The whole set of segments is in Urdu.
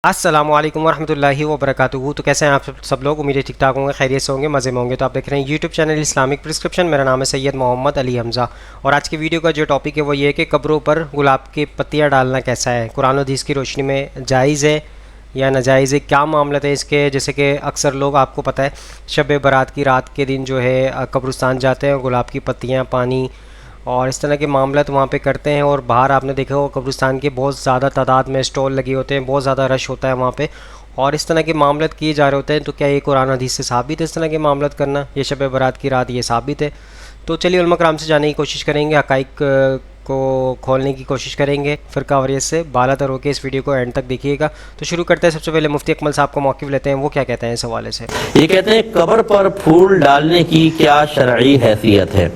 السلام علیکم ورحمۃ اللہ وبرکاتہ۔ تو کیسے ہیں آپ سب لوگ؟ امید ہے ٹھیک ٹھاک ہوں گے، خیریت سے ہوں گے، مزے میں ہوں گے۔ تو آپ دیکھ رہے ہیں یوٹیوب چینل اسلامک پرسکرپشن۔ میرا نام ہے سید محمد علی حمزہ، اور آج کی ویڈیو کا جو ٹاپک ہے وہ یہ ہے کہ قبروں پر گلاب کی پتیاں ڈالنا کیسا ہے، قرآن و حدیث کی روشنی میں جائز ہے یا ناجائز ہے، کیا معاملات ہے اس کے۔ جیسے کہ اکثر لوگ، آپ کو پتہ ہے، شب برات کی رات کے دن جو ہے قبرستان جاتے ہیں، گلاب کی پتیاں، پانی اور اس طرح کے معاملات وہاں پہ کرتے ہیں، اور باہر آپ نے دیکھا ہوگا قبرستان کے بہت زیادہ تعداد میں اسٹال لگے ہوتے ہیں، بہت زیادہ رش ہوتا ہے وہاں پہ، اور اس طرح کے معاملات کیے جا رہے ہوتے ہیں۔ تو کیا یہ قرآن و حدیث سے ثابت ہے اس طرح کے معاملات کرنا؟ یہ شب برات کی رات یہ ثابت ہے؟ تو چلیے علماء کرام سے جاننے کی کوشش کریں گے، حقائق کو کھولنے کی کوشش کریں گے، فرقہ واریت سے بالا تر ہو کے اس ویڈیو کو اینڈ تک دیکھیے گا۔ تو شروع کرتے ہیں، سب سے پہلے مفتی اکمل صاحب کو موقف لیتے ہیں، وہ کیا کہتے ہیں اس حوالے سے۔ یہ کہتے ہیں قبر پر پھول ڈالنے کی کیا شرعی حیثیت ہے؟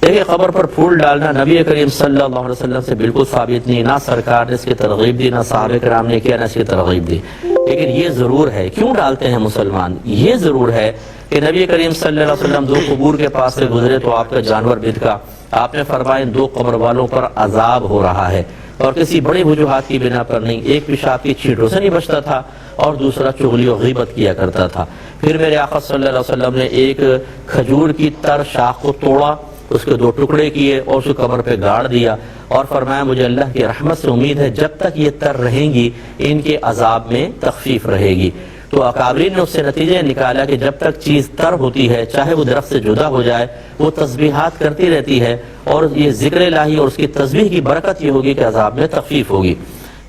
دیکھیں، قبر پر پھول ڈالنا نبی کریم صلی اللہ علیہ وسلم سے بالکل ثابت نہیں، نہ سرکار نے اس کی ترغیب دی، نہ صحابہ کرام نے کیا، نہ اس کی ترغیب دی۔ لیکن یہ ضرور ہے، کیوں ڈالتے ہیں مسلمان؟ یہ ضرور ہے کہ نبی کریم صلی اللہ علیہ وسلم دو قبور کے پاس سے گزرے تو آپ کا جانور بدکا، آپ نے فرمایا ان دو قبر والوں پر عذاب ہو رہا ہے، اور کسی بڑی وجوہات کی بنا پر نہیں، ایک پیشاب کی چھینٹوں سے نہیں بچتا تھا اور دوسرا چغلی و غیبت کیا کرتا تھا۔ پھر میرے آقا صلی اللہ علیہ وسلم نے ایک کھجور کی تر شاخ کو توڑا، اس کے دو ٹکڑے کیے اور اس کو قبر پہ گاڑ دیا، اور فرمایا مجھے اللہ کی رحمت سے امید ہے جب تک یہ تر رہیں گی ان کے عذاب میں تخفیف رہے گی۔ تو اکابرین نے اس سے نتیجہ نکالا کہ جب تک چیز تر ہوتی ہے، چاہے وہ درخت سے جدا ہو جائے، وہ تسبیحات کرتی رہتی ہے، اور یہ ذکر الہی اور اس کی تسبیح کی برکت یہ ہوگی کہ عذاب میں تخفیف ہوگی۔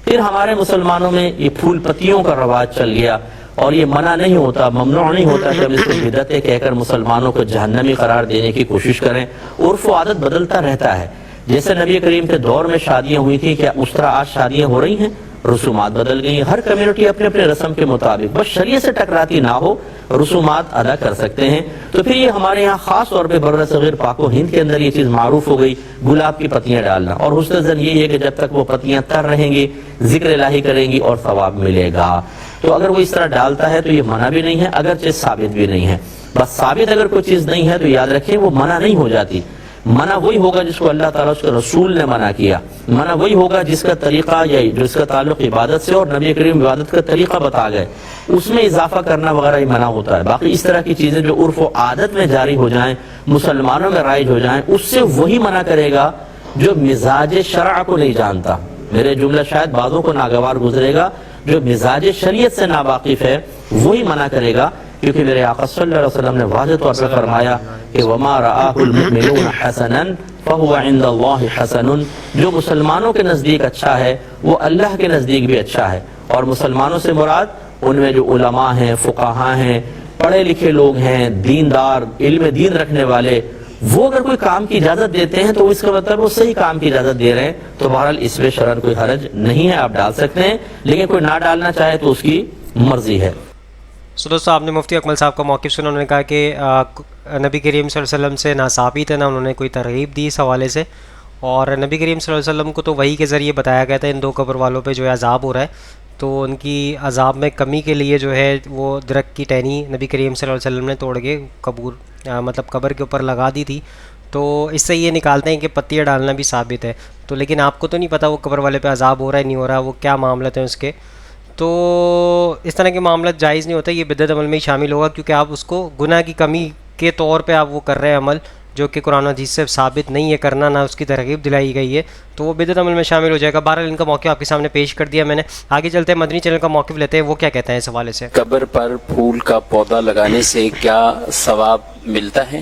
پھر ہمارے مسلمانوں میں یہ پھول پتیوں کا رواج چل گیا، اور یہ منع نہیں ہوتا، ممنوع نہیں ہوتا کہ ہم اس کو بدعت کہہ کر مسلمانوں کو جہنمی قرار دینے کی کوشش کریں۔ عرف و عادت بدلتا رہتا ہے، جیسے نبی کریم کے دور میں شادیاں ہوئی تھیں، کیا اس طرح آج شادیاں ہو رہی ہیں؟ رسومات بدل گئی ہیں، ہر کمیونٹی اپنے اپنے رسم کے مطابق، بس شریعت سے ٹکراتی نہ ہو، رسومات ادا کر سکتے ہیں۔ تو پھر یہ ہمارے یہاں خاص طور پہ بر صغیر پاک و ہند کے اندر یہ چیز معروف ہو گئی، گلاب کی پتیاں ڈالنا، اور حسن ظن یہ ہے کہ جب تک وہ پتیاں تر رہیں گی ذکر الہی کریں گی اور ثواب ملے گا۔ تو اگر وہ اس طرح ڈالتا ہے تو یہ منع بھی نہیں ہے، اگرچہ ثابت بھی نہیں ہے۔ بس ثابت اگر کوئی چیز نہیں ہے تو یاد رکھیں وہ منع نہیں ہو جاتی۔ منع وہی ہوگا جس کو اللہ تعالیٰ اس کے رسول نے منع کیا، منع وہی ہوگا جس کا طریقہ یا جس کا تعلق عبادت سے اور نبی کریم عبادت کا طریقہ بتا گئے، اس میں اضافہ کرنا وغیرہ ہی منع ہوتا ہے۔ باقی اس طرح کی چیزیں جو عرف و عادت میں جاری ہو جائیں، مسلمانوں میں رائج ہو جائیں، اس سے وہی منع کرے گا جو مزاج شرع کو نہیں جانتا۔ میرے جملہ شاید بعضوں کو ناگوار گزرے گا، جو مزاج شریعت سے ناواقف ہے وہی منع کرے گا، کیونکہ میرے آقا صلی اللہ علیہ وسلم نے واضح طور پر فرمایا کہ وَمَا رَآهُ الْمُؤْمِنُونَ حَسَنًا فَهُوَ عِنْدَ اللَّهِ حَسَنٌ، جو مسلمانوں کے نزدیک اچھا ہے وہ اللہ کے نزدیک بھی اچھا ہے۔ اور مسلمانوں سے مراد ان میں جو علماء ہیں، فقہاء ہیں، پڑھے لکھے لوگ ہیں، دیندار، علم دین رکھنے والے، وہ اگر کوئی کام کی اجازت دیتے ہیں تو اس کا مطلب وہ صحیح کام کی اجازت دے رہے ہیں، تو بہرحال اس میں شرعاً کوئی حرج نہیں ہے، آپ ڈال سکتے ہیں۔ لیکن کوئی نہ ڈالنا چاہے تو اس کی مرضی ہے۔ دوستو، آپ نے مفتی اکمل صاحب کا موقف سنا، انہوں نے کہا کہ نبی کریم صلی اللہ علیہ وسلم سے نہ ثابت ہے، نہ انہوں نے کوئی ترغیب دی اس حوالے سے، اور نبی کریم صلی اللہ علیہ وسلم کو تو وحی کے ذریعے بتایا گیا تھا ان دو قبر والوں پہ جو ہے عذاب ہو رہا ہے، تو ان کی عذاب میں کمی کے لیے جو ہے وہ درخت کی ٹہنی نبی کریم صلی اللہ علیہ وسلم نے توڑ کے قبر کے اوپر لگا دی تھی۔ تو اس سے یہ نکالتے ہیں کہ پتیاں ڈالنا بھی ثابت ہے۔ تو لیکن آپ کو تو نہیں پتہ وہ قبر والے پہ عذاب ہو رہا ہے نہیں ہو رہا، وہ کیا معاملات ہیں اس کے۔ تو اس طرح کے معاملات جائز نہیں ہوتا، یہ بدعت عمل میں ہی شامل ہوگا، کیونکہ آپ اس کو گناہ کی کمی کے طور پہ آپ وہ کر رہے ہیں عمل، جو کہ قرآن و حدیث سے ثابت نہیں ہے کرنا، نہ اس کی ترغیب دلائی گئی ہے، تو وہ بدعت عمل میں شامل ہو جائے گا۔ بہرحال ان کا موقف آپ کے سامنے پیش کر دیا میں نے۔ آگے چلتے ہیں، مدنی چینل کا موقف لیتے ہیں، وہ کیا کہتے ہیں اس حوالے سے۔ قبر پر پھول کا پودا لگانے سے کیا ثواب ملتا ہے؟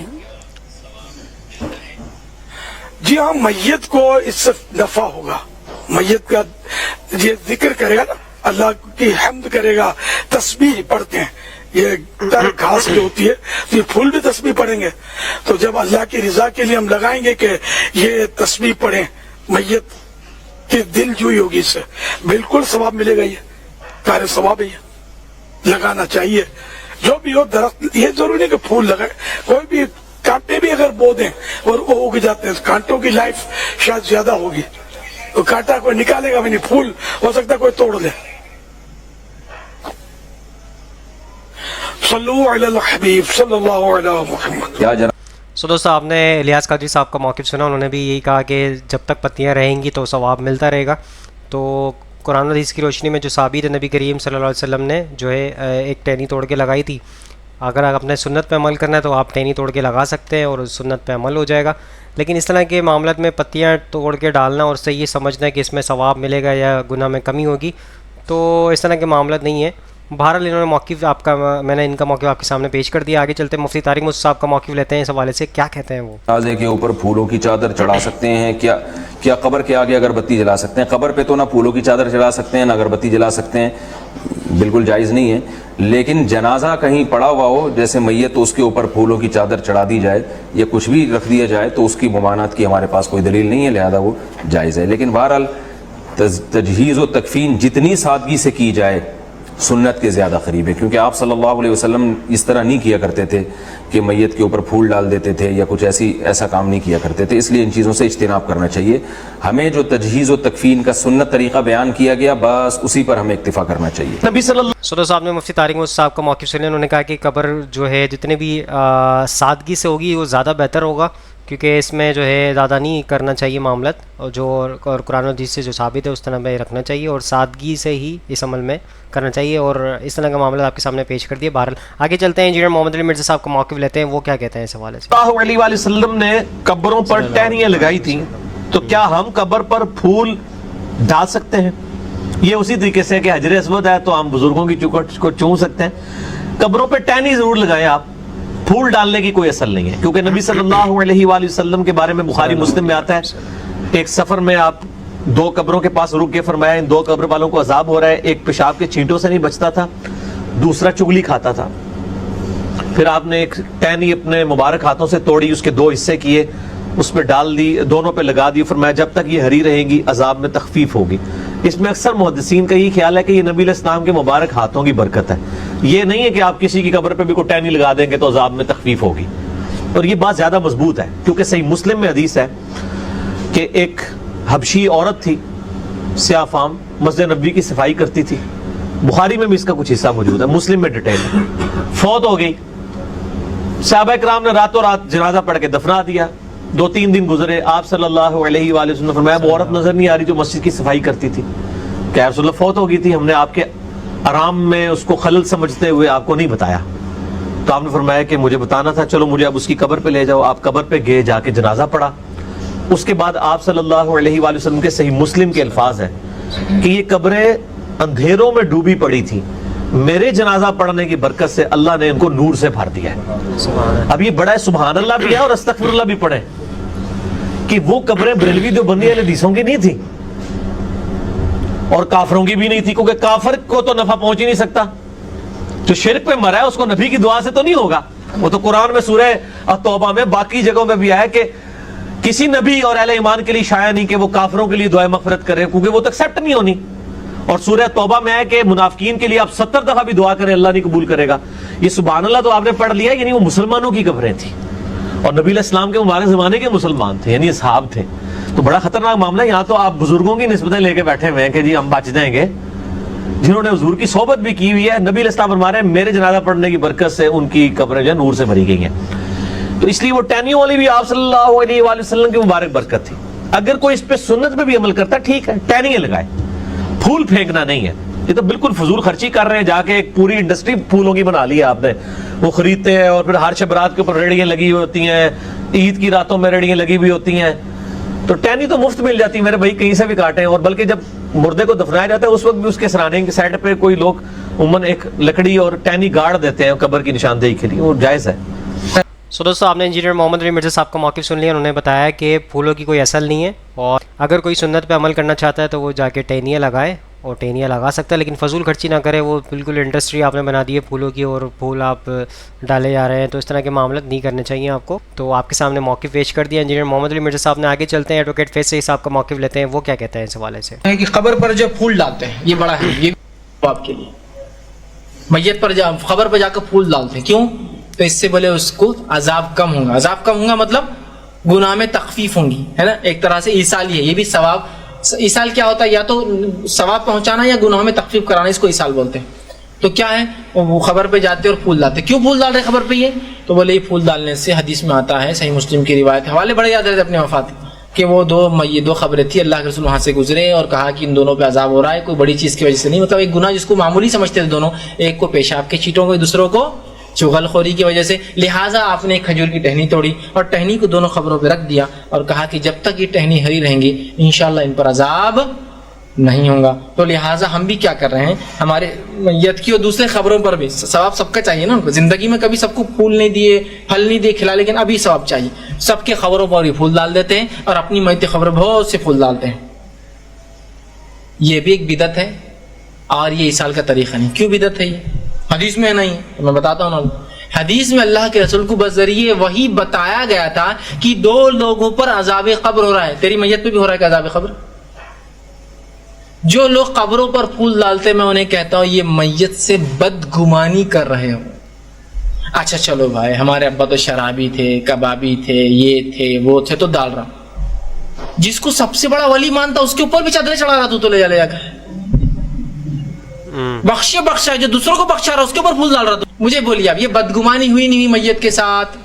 جی ہاں، میت کو اس سے نفع ہوگا، میت کا یہ ذکر کرے گا نا، اللہ کی حمد کرے گا، تسبیح پڑھتے ہیں، یہ تر گھاس جو ہوتی ہے تو یہ پھول بھی تسبیح پڑھیں گے، تو جب اللہ کی رضا کے لیے ہم لگائیں گے کہ یہ تسبیح پڑھیں، میت کی دل جوئی ہوگی، اس سے بالکل ثواب ملے گا، یہ کار ثواب ہے، لگانا چاہیے۔ جو بھی ہو درخت، یہ ضروری نہیں کہ پھول لگائے، کوئی بھی کانٹے بھی اگر بو دیں اور وہ اگ جاتے ہیں، کانٹوں کی لائف شاید زیادہ ہوگی، تو کانٹا کوئی نکالے گا بھی نہیں، پھول ہو سکتا ہے کوئی توڑ لے۔ صلو علی الحبیب صلی اللہ علیہ محمد۔ دوستو، آپ نے الیاس قادری صاحب کا موقف سنا، انہوں نے بھی یہی کہا کہ جب تک پتیاں رہیں گی تو ثواب ملتا رہے گا۔ تو قرآن و حدیث کی روشنی میں جو ثابت ہے نبی کریم صلی اللہ علیہ وسلم نے جو ہے ایک ٹہنی توڑ کے لگائی تھی، اگر آپ اپنے سنت پہ عمل کرنا ہے تو آپ ٹہنی توڑ کے لگا سکتے ہیں اور اس سنت پہ عمل ہو جائے گا. لیکن اس طرح کے معاملات میں پتیاں توڑ کے ڈالنا اور اس سے یہ سمجھنا ہے کہ اس میں ثواب ملے گا یا گناہ میں کمی ہوگی، تو اس طرح کے معاملات نہیں ہیں. بہرحال انہوں نے موقف آپ کا، میں نے ان کا موقف آپ کے سامنے پیش کر دیا. آگے چلتے ہیں مفتی طارق موسیٰ صاحب کا موقف لیتے ہیں اس حوالے سے، کیا کہتے ہیں وہ. جنازے کے اوپر پھولوں کی چادر چڑھا سکتے ہیں کیا قبر کے آگے اگربتی جلا سکتے ہیں؟ قبر پہ تو نہ پھولوں کی چادر چڑھا سکتے ہیں نہ اگربتی جلا سکتے ہیں، بالکل جائز نہیں ہے. لیکن جنازہ کہیں پڑا ہوا ہو جیسے میت، تو اس کے اوپر پھولوں کی چادر چڑھا دی جائے یا کچھ بھی رکھ دیا جائے تو اس کی ممانعت کی ہمارے پاس کوئی دلیل نہیں ہے، لہذا وہ جائز ہے. لیکن بہرحال تجہیز و تکفین جتنی سادگی سے کی جائے سنت کے زیادہ قریب ہے، کیونکہ آپ صلی اللہ علیہ وسلم اس طرح نہیں کیا کرتے تھے کہ میت کے اوپر پھول ڈال دیتے تھے یا کچھ ایسا کام نہیں کیا کرتے تھے. اس لیے ان چیزوں سے اجتناب کرنا چاہیے. ہمیں جو تجہیز و تکفین کا سنت طریقہ بیان کیا گیا بس اسی پر ہمیں اکتفا کرنا چاہیے. نبی صلی اللہ سودہ صاحب نے مفتی طارق موسیٰ صاحب کا موقف سنیا. انہوں نے کہا کہ قبر جو ہے جتنے بھی سادگی سے ہوگی وہ زیادہ بہتر ہوگا، کیونکہ اس میں جو ہے زیادہ نہیں کرنا چاہیے معاملات، اور قرآن و حدیث سے جو ثابت ہے اس طرح میں رکھنا چاہیے اور سادگی سے ہی اس عمل میں کرنا چاہیے، اور اس طرح کا معاملات آپ کے سامنے پیش کر دیے. بہرحال آگے چلتے ہیں، انجینئر محمد علی مرزا صاحب کا موقف لیتے ہیں، وہ کیا کہتے ہیں اس حوالے سے. علیہ وآلہ وسلم نے قبروں پر ٹہنیاں لگائی تھیں، تو کیا ہم قبر پر پھول ڈال سکتے ہیں؟ یہ اسی طریقے سے کہ حجر اسود ہے تو ہم بزرگوں کی چوکھٹ کو چوم سکتے ہیں. قبروں پہ ٹہنی ضرور لگائیں آپ، پھول ڈالنے کی کوئی اصل نہیں ہے، کیونکہ نبی صلی اللہ علیہ وآلہ وسلم کے بارے میں بخاری مسلم میں آتا ہے، ایک سفر میں آپ 2 قبروں کے پاس رک کے فرمایا ان 2 قبر والوں کو عذاب ہو رہا ہے، ایک پیشاب کے چھینٹوں سے نہیں بچتا تھا، دوسرا چگلی کھاتا تھا. پھر آپ نے ایک ٹہنی اپنے مبارک ہاتھوں سے توڑی، اس کے 2 حصے کیے، اس پہ ڈال دی، دونوں پہ لگا دی، فرمایا جب تک یہ ہری رہیں گی عذاب میں تخفیف ہوگی. اس میں اکثر محدثین کا یہ خیال ہے کہ یہ نبی علیہ السلام کے مبارک ہاتھوں کی برکت ہے، یہ نہیں ہے کہ آپ کسی کی قبر پہ بھی کوئی ٹہنی لگا دیں گے تو عذاب میں تخفیف ہوگی. اور یہ بات زیادہ مضبوط ہے، کیونکہ صحیح مسلم میں حدیث ہے کہ ایک حبشی عورت تھی سیاہ فام، مسجد نبی کی صفائی کرتی تھی. بخاری میں بھی اس کا کچھ حصہ موجود ہے، مسلم میں ڈیٹیل ہے. فوت ہو گئی، صحابہ کرام نے راتوں رات جنازہ پڑھ کے دفنا دیا. 2-3 دن گزرے، آپ صلی اللہ علیہ وآلہ وسلم نے فرمایا وہ عورت نظر نہیں آ رہی جو مسجد کی صفائی کرتی تھی. کہ رسول اللہ فوت ہو گئی تھی، ہم نے آپ کے آرام میں اس کو خلل سمجھتے ہوئے آپ کو نہیں بتایا. تو آپ نے فرمایا کہ مجھے بتانا تھا، چلو مجھے اب اس کی قبر پہ لے جاؤ. آپ قبر پہ گئے، جا کے جنازہ پڑھا. اس کے بعد آپ صلی اللہ علیہ وآلہ وسلم کے صحیح مسلم کے الفاظ ہیں کہ یہ قبریں اندھیروں میں ڈوبی پڑی تھی، میرے جنازہ پڑھنے کی برکت سے اللہ نے ان کو نور سے بھر دیا ہے. اب یہ بڑا سبحان اللہ بھی ہے اور استغفر اللہ بھی پڑھیں کہ وہ قبریں بریلوی دیوبندی اہل حدیثوں کی نہیں تھی اور کافروں کی بھی نہیں تھی، کیونکہ کافر کو تو نفع پہنچ ہی نہیں سکتا. جو شرک پہ مرا ہے اس کو نبی کی دعا سے تو نہیں ہوگا. وہ تو قرآن میں سورہ توبہ میں باقی جگہوں میں بھی آیا کہ کسی نبی اور اہل ایمان کے لیے شایع نہیں کہ وہ کافروں کے لیے دعائیں مغفرت کرے، کیونکہ وہ تو ایکسیپٹ نہیں ہونی. اور سورہ توبہ میں ہے کہ منافقین کے لیے آپ 70 دفعہ بھی دعا کریں اللہ نہیں قبول کرے گا. یہ سبحان اللہ تو آپ نے پڑھ لیا، یعنی وہ مسلمانوں کی قبریں تھیں اور نبی علیہ السلام کے مبارک زمانے کے مسلمان تھے، یعنی اصحاب تھے. تو بڑا خطرناک معاملہ ہے. یہاں تو آپ بزرگوں کی نسبتیں لے کے بیٹھے ہوئے ہیں کہ جی ہم بچ جائیں گے، جنہوں نے حضور کی صحبت بھی کی ہوئی ہے. نبی علیہ السلام فرما رہے ہیں میرے جنازہ پڑھنے کی برکت سے ان کی قبریں جو ہے نور سے بھری گئی ہیں. تو اس لیے وہ ٹہنیوں والی بھی آپ صلی اللہ علیہ وآلہ وسلم کی مبارک برکت تھی. اگر کوئی اس پہ سنت پہ بھی عمل کرتا ہے ٹھیک ہے، ٹہنیاں لگائے، پھول پھینکنا نہیں ہے. یہ تو بالکل فضول خرچی کر رہے ہیں، جا کے ایک پوری انڈسٹری پھولوں کی بنا لی ہے آپ نے. وہ خریدتے ہیں اور پھر ہر شب رات کے اوپر ریڑیاں لگی ہوئی ہوتی ہیں، عید کی راتوں میں ریڑیاں لگی ہوئی ہوتی ہیں. تو ٹہنی تو مفت مل جاتی ہے میرے بھائی، کہیں سے بھی کاٹیں. اور بلکہ جب مردے کو دفنایا جاتا ہے اس وقت بھی اس کے سرانے کے سائڈ پہ کوئی لوگ عموماً ایک لکڑی اور ٹہنی گاڑ دیتے ہیں قبر کی نشاندہی کے لیے، وہ جائز ہے. سو دوستو آپ نے انجینئر محمد علی مرزا صاحب کا موقف سن لیا. انہوں نے بتایا کہ پھولوں کی کوئی اصل نہیں ہے، اور اگر کوئی سنت پہ عمل کرنا چاہتا ہے تو وہ جا کے ٹہنیاں لگائے اور ٹہنیاں لگا سکتا ہے، لیکن فضول خرچی نہ کرے. وہ بالکل انڈسٹری آپ نے بنا دی ہے پھولوں کی اور پھول آپ ڈالے جا رہے ہیں، تو اس طرح کے معاملات نہیں کرنے چاہیے آپ کو. تو آپ کے سامنے موقف پیش کر دیا انجینئر محمد علی مرزا صاحب نے. آگے چلتے ہیں، ایڈوکیٹ فیصل صاحب کا موقف لیتے ہیں، وہ کیا کہتے ہیں اس حوالے سے. کہ قبر پر جو پھول ڈالتے ہیں یہ بڑا ہے، یہ آپ کے لیے میت پر قبر پر جا کر پھول ڈالتے ہیں، کیوں؟ تو اس سے بولے اس کو عذاب کم ہوگا. عذاب کم ہوگا مطلب گناہ میں تخفیف ہوں گی، ہے نا. ایک طرح سے ایصال ہی ہے، یہ بھی ثواب. ایصال کیا ہوتا ہے؟ یا تو ثواب پہنچانا یا گناہوں میں تخفیف کرانا، اس کو ایصال بولتے ہیں. تو کیا ہے، وہ خبر پہ جاتے اور پھول ڈالتے. کیوں پھول ڈال رہے خبر پہ؟ یہ تو بولے یہ پھول ڈالنے سے حدیث میں آتا ہے، صحیح مسلم کی روایت، حوالے بڑے یاد رہتے اپنے وفات. کہ وہ دو خبریں تھی, اللہ کے رسول وہاں سے گزرے اور کہا کہ ان دونوں پہ عذاب ہو رہا ہے, کوئی بڑی چیز کی وجہ سے نہیں, مطلب ایک گناہ جس کو معمولی سمجھتے تھے دونوں, ایک کو پیشاب کے چیٹوں کو, دوسروں کو چغل خوری کی وجہ سے, لہٰذا آپ نے ایک کھجور کی ٹہنی توڑی اور ٹہنی کو دونوں خبروں پہ رکھ دیا اور کہا کہ جب تک یہ ٹہنی ہری رہیں گی انشاءاللہ ان پر عذاب نہیں ہوگا. تو لہٰذا ہم بھی کیا کر رہے ہیں, ہمارے میت کی اور دوسرے خبروں پر بھی ثواب سب کا چاہیے نا, ان کو زندگی میں کبھی سب کو پھول نہیں دیے, پھل نہیں دیے, کھلا, لیکن ابھی ثواب چاہیے. سب کے خبروں پر بھی پھول ڈال دیتے ہیں اور اپنی میت خبروں بہت سے پھول ڈالتے ہیں. یہ بھی ایک بدعت ہے اور یہ عیسال کا طریقہ نہیں. کیوں بدعت ہے؟ یہ حدیث میں نہیں, میں بتاتا ہوں نا. حدیث میں اللہ کے رسول کو بذریعے وہی بتایا گیا تھا کہ دو لوگوں پر عذاب قبر ہو رہا ہے. تیری میت پہ بھی ہو رہا ہے کہ عذاب قبر؟ جو لوگ قبروں پر پھول ڈالتے, میں انہیں کہتا ہوں یہ میت سے بدگمانی کر رہے ہو. اچھا چلو بھائی, ہمارے ابا تو شرابی تھے, کبابی تھے, یہ تھے, وہ تھے, تو ڈال رہا. جس کو سب سے بڑا ولی مانتا اس کے اوپر بھی چادریں چڑھا رہا, تو لے جا کر بخشا, جو دوسروں کو بخشا رہا اس کے اوپر پھول ڈال رہا. تو مجھے بولیے اب یہ بدگمانی ہوئی نہیں ہوئی میت کے ساتھ؟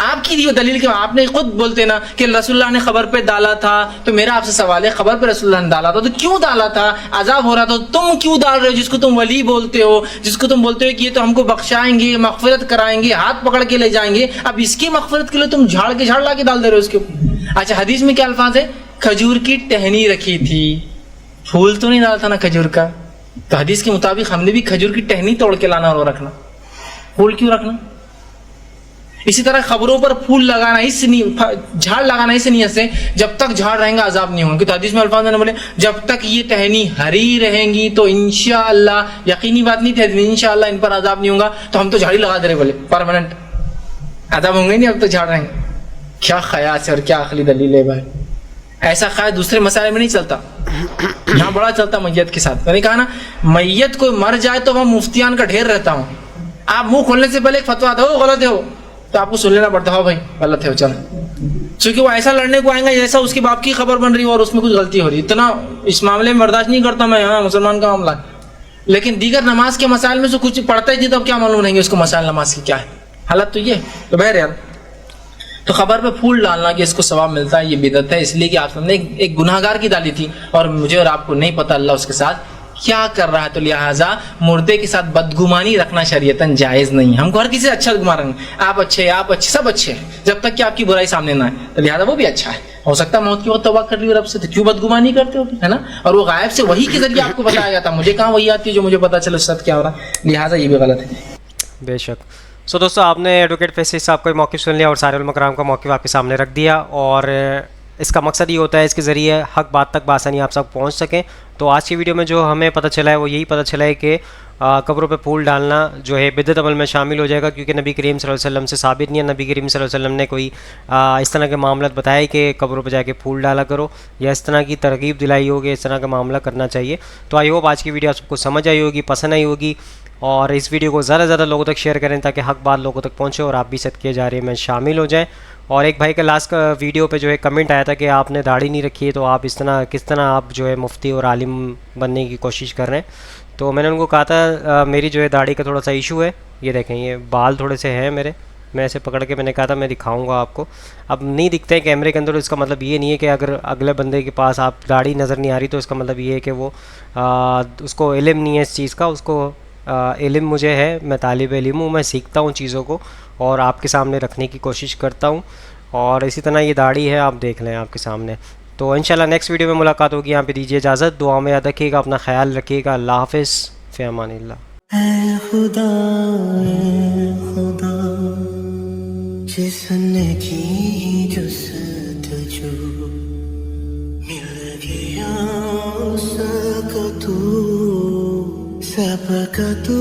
آپ کی یہ دلیل کیوں؟ آپ نے خود بولتے نا کہ رسول اللہ نے خبر پہ ڈالا تھا, تو میرا آپ سے سوال ہے, خبر پہ رسول اللہ نے ڈالا تھا تو کیوں ڈالا تھا؟ عذاب ہو رہا تھا, تم کیوں ڈال رہے ہو؟ جس کو تم ولی بولتے ہو, جس کو تم بولتے ہو کہ یہ تو ہم کو بخشائیں گے, مغفرت کرائیں گے, ہاتھ پکڑ کے لے جائیں گے, اب اس کی مغفرت کے لیے تم جھاڑ لا کے ڈال دے رہے ہو اس کے اوپر. اچھا حدیث میں کیا الفاظ ہے؟ کھجور کی ٹہنی رکھی تھی, پھول تو نہیں ڈالا تھا نا کھجور کا. تو حدیث کے مطابق ہم نے بھی کھجور کی ٹہنی توڑ کے لانا اور رکھنا, پھول کیوں رکھنا؟ اسی طرح خبروں پر پھول لگانا, اس جھاڑ لگانا اس نیت سے جب تک جھاڑ رہیں گا عذاب نہیں ہوں گے. تو حدیث میں الفاظ نے بولے جب تک یہ ٹہنی ہری رہیں گی تو انشاءاللہ, یقینی بات نہیں تھی, انشاءاللہ ان پر عذاب نہیں ہوگا. تو ہم تو جھاڑی لگا دے رہے, بولے پرماننٹ عذاب ہوں گے نہیں, اب تو جھاڑ رہیں گے. کیا خیال ہے اور کیا عقلی دلیل ہے بھائی. ایسا خیال دوسرے مسائل میں نہیں چلتا, یہاں بڑا چلتا میت کے ساتھ. میں نے کہا نا, میت کوئی مر جائے تو وہاں مفتیان کا ڈھیر رہتا ہوں. آپ منہ کھولنے سے پہلے ایک فتویٰ آتا ہو غلط ہے ہو, تو آپ کو سن لینا پڑتا ہو بھائی غلط ہے, چل, چونکہ وہ ایسا لڑنے کو آئیں گا جیسا اس کے باپ کی خبر بن رہی ہو اور اس میں کچھ غلطی ہو رہی. اتنا اس معاملے میں برداشت نہیں کرتا میں, ہاں مسلمان کا معاملہ. لیکن دیگر نماز کے مسائل میں سے کچھ پڑھتا ہی نہیں, تو کیا معلوم رہیں گے اس کو مسائل نماز کی کیا ہے حالت. تو یہ تو بہرحال, تو خبر پہ پھول ڈالنا کہ اس کو ثواب ملتا ہے یہ بدعت ہے, اس لیے کہ آپ نے ایک گناہ گار کی ڈالی تھی اور مجھے اور آپ کو نہیں پتا اللہ اس کے ساتھ کیا کر رہا ہے. تو لہٰذا مردے کے ساتھ بدگمانی رکھنا شریعتاً جائز نہیں. ہم کو ہر کسی سے اچھا گمان رہیں گے, آپ اچھے, سب اچھے ہیں, جب تک کہ آپ کی برائی سامنے نہ آئے. تو لہٰذا وہ بھی اچھا ہے, ہو سکتا ہے موت کی وقت توبہ کر لی رب سے, تو کیوں بدگمانی کرتے ہو, ہے نا. اور وہ غائب سے وہی کے ذریعے آپ کو بتایا گیا تھا, مجھے کہاں وہی آتی ہے جو مجھے پتا چلے اس ساتھ کیا ہو رہا ہے. لہٰذا یہ بھی غلط ہے. بے شک. سو دوستو, آپ نے ایڈوکیٹ فیصل صاحب کا موقف سن لیا اور سارے علماء کرام کا موقف آپ کے سامنے رکھ دیا, اور اس کا مقصد یہ ہوتا ہے اس کے ذریعے حق بات تک بآسانی آپ سب پہنچ سکیں. تو آج کی ویڈیو میں جو ہمیں پتہ چلا ہے وہ یہی پتہ چلا ہے کہ قبروں پہ پھول ڈالنا جو ہے بدعت عمل میں شامل ہو جائے گا, کیونکہ نبی کریم صلی اللہ علیہ وسلم سے ثابت نہیں ہے. نبی کریم صلی اللہ علیہ وسلم نے کوئی اس طرح کے معاملات بتائے کہ قبروں پہ جا کے پھول ڈالا کرو, یا اس طرح کی ترغیب دلائی ہوگی اس طرح کا معاملہ کرنا چاہیے. تو آئی ہوپ آج کی ویڈیو آپ سب کو سمجھ آئی ہوگی, پسند آئی ہوگی, اور اس ویڈیو کو زیادہ سے زیادہ لوگوں تک شیئر کریں تاکہ حق بات لوگوں تک پہنچے اور آپ بھی صدقے جاریہ میں شامل ہو جائیں. اور ایک بھائی کا لاسٹ کا ویڈیو پہ جو ہے کمنٹ آیا تھا کہ آپ نے داڑھی نہیں رکھی ہے, تو آپ کس طرح آپ جو ہے مفتی اور عالم بننے کی کوشش کر رہے ہیں. تو میں نے ان کو کہا تھا میری جو ہے داڑھی کا تھوڑا سا ایشو ہے, یہ دیکھیں یہ بال تھوڑے سے ہیں میرے, میں ایسے پکڑ کے میں نے کہا تھا میں دکھاؤں گا آپ کو. اب نہیں دکھتے ہیں کیمرے کے اندر, اس کا مطلب یہ نہیں ہے کہ اگر اگلے بندے کے پاس آپ داڑھی نظر نہیں آ رہی تو اس کا مطلب یہ ہے کہ وہ اس کو علم نہیں ہے اس چیز کا. اس کو علم مجھے ہے, میں طالب علم ہوں, میں سیکھتا ہوں چیزوں کو اور آپ کے سامنے رکھنے کی کوشش کرتا ہوں. اور اسی طرح یہ داڑھی ہے, آپ دیکھ لیں آپ کے سامنے. تو انشاءاللہ نیکسٹ ویڈیو میں ملاقات ہوگی. یہاں پہ دیجیے اجازت, دعا میں یاد رکھیے گا, اپنا خیال رکھیے گا. اللہ حافظ, فی امان اللہ. اے خدا جس نے کی جستجو مل گیا اس کا تو سب کا تو